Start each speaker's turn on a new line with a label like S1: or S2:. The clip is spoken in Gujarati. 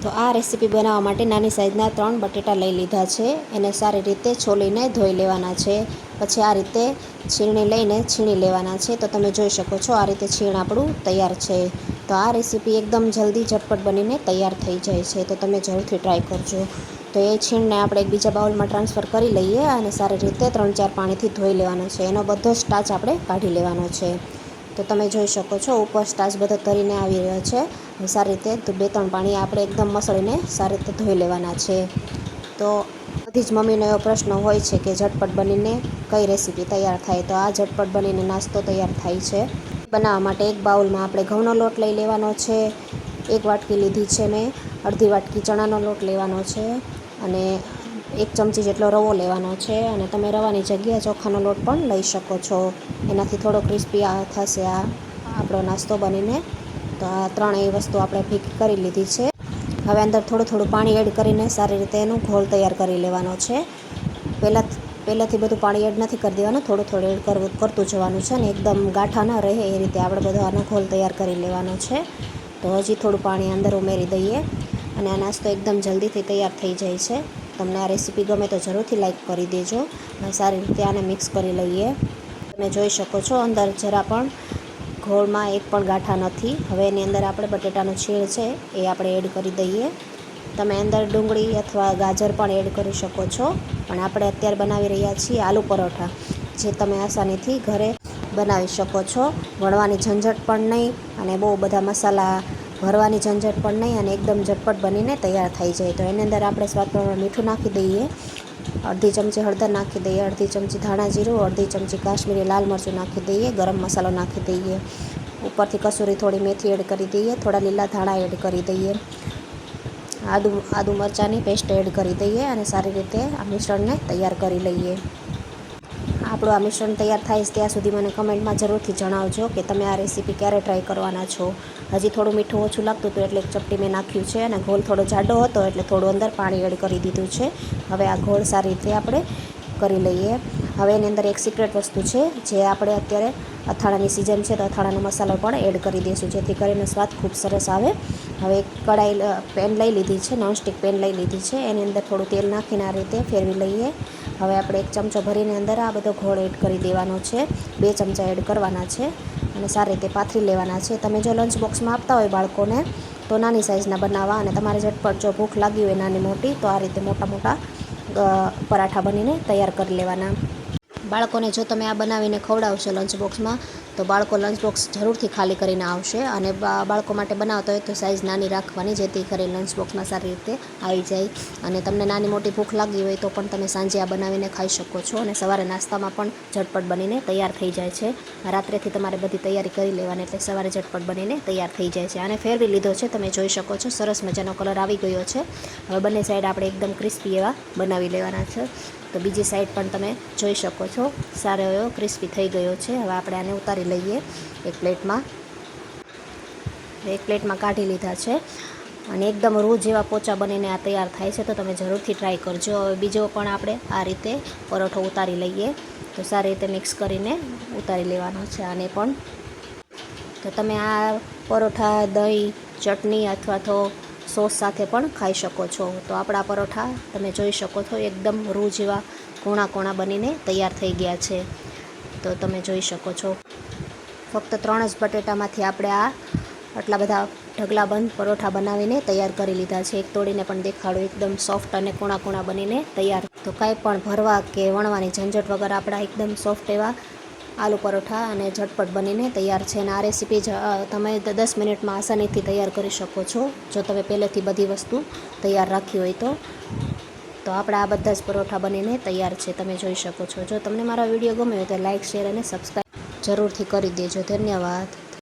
S1: તો આ રેસીપી બનાવવા માટે નાની સાઈઝના 3 બટેટા લઈ લીધા છે. એને સારી રીતે છોલીને ધોઈ લેવાના છે. પછી આ રીતે છીણી લઈને છીણી લેવાના છે. તો તમે જોઈ શકો છો આ રીતે છીણ આપણું તૈયાર છે. તો આ રેસીપી એકદમ જલ્દી ઝટપટ બનીને તૈયાર થઈ જાય છે. તો તમે જરૂરથી ટ્રાય કરજો. તો એ છીણને આપણે એક બીજા બાઉલમાં ટ્રાન્સફર કરી લઈએ અને સારી રીતે 3-4 પાણીથી ધોઈ લેવાનો છે. એનો બધો સ્ટાર્ચ આપણે કાઢી લેવાનો છે. તો તમે જોઈ શકો છો ઉપર સ્ટાર્ચ બધો તરીને આવી રહ્યો છે. સારી રીતે 2-3 પાણી આપણે એકદમ મસળીને સારી રીતે ધોઈ લેવાના છે. તો બધી જ મમ્મીનો એવો પ્રશ્ન હોય છે કે ઝટપટ બનીને કઈ રેસીપી તૈયાર થાય. તો આ ઝટપટ બનીને નાસ્તો તૈયાર થાય છે. બનાવવા માટે એક બાઉલમાં આપણે ઘઉંનો લોટ લઈ લેવાનો છે. 1 વાટકી લીધી છે મેં. અડધી વાટકી ચણાનો લોટ લેવાનો છે અને 1 ચમચી જેટલો રવો લેવાનો છે. અને તમે રવાની જગ્યાએ ચોખાનો લોટ પણ લઈ શકો છો. એનાથી થોડો ક્રિસ્પી થશે આ આપણો નાસ્તો બનીને. તો આ ત્રણેય વસ્તુ આપણે ભેગી કરી લીધી છે. હવે અંદર થોડું પાણી એડ કરીને સારી રીતે એનું ઘોળ તૈયાર કરી લેવાનો છે. પહેલાંથી બધું પાણી એડ નથી કરી દેવાનું, થોડું એડ કરતું જવાનું છે. અને એકદમ ગાંઠા ન રહે એ રીતે આપણે બધો આનો ઘોળ તૈયાર કરી લેવાનો છે. તો હજી થોડું પાણી અંદર ઉમેરી દઈએ અને આ નાસ્તો એકદમ જલ્દીથી તૈયાર થઈ જાય છે. તમને આ રેસીપી ગમે તો જરૂરથી લાઈક કરી દેજો અને સારી રીતે આને મિક્સ કરી લઈએ. તમે જોઈ શકો છો અંદર જરા પણ ઘોળમાં એક પણ ગાંઠા નથી. હવે એની અંદર આપણે બટેટાનો છીણ છે એ આપણે એડ કરી દઈએ. તમે અંદર ડુંગળી અથવા ગાજર પણ એડ કરી શકો છો. પણ આપણે અત્યારે બનાવી રહ્યા છીએ આલુ પરોઠા, જે તમે આસાનીથી ઘરે બનાવી શકો છો. વણવાની ઝંઝટ પણ નહીં અને બહુ બધા મસાલા ભરવાની ઝંઝટ પણ નહીં અને એકદમ ઝટપટ બનીને તૈયાર થઈ જાય. તો એની અંદર આપણે સ્વાદ પ્રમાણે મીઠું નાખી દઈએ, અડધી ચમચી હળદર નાખી દઈએ, અડધી ચમચી ધાણા જીરું, અડધી ચમચી કાશ્મીરી લાલ મરચું નાખી દઈએ, ગરમ મસાલો નાખી દઈએ, ઉપરથી કસૂરી થોડી મેથી એડ કરી દઈએ, થોડા લીલા ધાણા એડ કરી દઈએ, આદુ મરચાંની પેસ્ટ એડ કરી દઈએ અને સારી રીતે આ મિશ્રણને તૈયાર કરી લઈએ. આપણું આ મિશ્રણ તૈયાર થાય ત્યાં સુધી મને કમેન્ટમાં જરૂરથી જણાવજો કે તમે આ રેસીપી ક્યારે ટ્રાય કરવાના છો. હજી થોડું મીઠું ઓછું લાગતું હતું એટલે 1 ચપટી મેં નાખ્યું છે અને ગોળ થોડો જાડો હતો એટલે થોડું અંદર પાણી એડ કરી દીધું છે. હવે આ ગોળ સારી રીતે આપણે કરી લઈએ. હવે એની અંદર એક સિક્રેટ વસ્તુ છે, જે આપણે અત્યારે અથાણાની સિઝન છે તો અથાણાનો મસાલો પણ એડ કરી દઈશું, જેથી કરીને સ્વાદ ખૂબ સરસ આવે. હવે એક પેન લઈ લીધી છે, નોનસ્ટિક પેન લઈ લીધી છે. એની અંદર થોડું તેલ નાખીને આ રીતે ફેરવી લઈએ. હવે આપણે 1 ચમચો ભરીને અંદર આ બધો ગોળ એડ કરી દેવાનો છે. 2 ચમચા એડ કરવાના છે અને સારી રીતે પાથરી લેવાના છે. તમે જો લંચ બોક્સમાં આપતા હોય બાળકોને તો નાની સાઇઝના બનાવવા, અને તમારે ઝટપટ જો ભૂખ લાગી હોય નાની મોટી તો આ રીતે મોટા પરાઠા બનીને તૈયાર કરી લેવાના. બાળકોને જો તમે આ બનાવીને ખવડાવશો લંચ બોક્સમાં તો બાળકો લંચ બોક્સ જરૂરથી ખાલી કરીને આવશે. અને બાળકો માટે બનાવતા હોય તો સાઇઝ નાની રાખવાની, જેથી કરીને લંચ બોક્સમાં સારી રીતે આવી જાય. અને તમને નાની મોટી ભૂખ લાગી હોય તો પણ તમે સાંજે આ બનાવીને ખાઈ શકો છો. અને સવારે નાસ્તામાં પણ ઝટપટ બનીને તૈયાર થઈ જાય છે. રાત્રેથી તમારે બધી તૈયારી કરી લેવાની એટલે સવારે ઝટપટ બનીને તૈયાર થઈ જાય છે. આને ફેરવી લીધો છે, તમે જોઈ શકો છો સરસ મજાનો કલર આવી ગયો છે. હવે બંને સાઈડ આપણે એકદમ ક્રિસ્પી એવા બનાવી લેવાના છે. તો બીજી સાઈડ પણ તમે જોઈ શકો છો સારો એવો ક્રિસ્પી થઈ ગયો છે. હવે આપણે આને ઉતારી લઈએ એક પ્લેટમાં કાઢી લીધા છે અને એકદમ રૂ જેવા પોચા બનીને આ તૈયાર થાય છે. તો તમે જરૂરથી ટ્રાય કરજો. હવે બીજો પણ આપણે આ રીતે પરોઠો ઉતારી લઈએ. તો સારી રીતે મિક્સ કરીને ઉતારી લેવાનો છે આને પણ. તો તમે આ પરોઠા દહીં, ચટણી અથવા તો સોસ સાથે પણ ખાઈ શકો છો. તો આપણા પરોઠા તમે જોઈ શકો છો એકદમ રૂ જેવા કોણા બનીને તૈયાર થઈ ગયા છે. તો તમે જોઈ શકો છો ફક્ત 3 જ બટેટામાંથી આપણે આટલા બધા ઢગલાબંધ પરોઠા બનાવીને તૈયાર કરી લીધા છે. એક તોડીને પણ દેખાડું, એકદમ સોફ્ટ અને કોણા બનીને તૈયાર. તો કાંઈ પણ ભરવા કે વણવાની ઝંઝટ વગર આપણા એકદમ સોફ્ટ એવા આલુ પરોઠા અને ઝટપટ બનીને તૈયાર છે. અને આ રેસીપી તમે 10 મિનિટમાં આસાનીથી તૈયાર કરી શકો છો, જો તમે પહેલેથી બધી વસ્તુ તૈયાર રાખી હોય તો. તો આપણા આ બધા જ પરોઠા બનીને તૈયાર છે, તમે જોઈ શકો છો. જો તમને મારો વિડીયો ગમ્યો હોય તો લાઇક, શેર અને સબસ્ક્રાઈબ જરૂરથી કરી દેજો. ધન્યવાદ.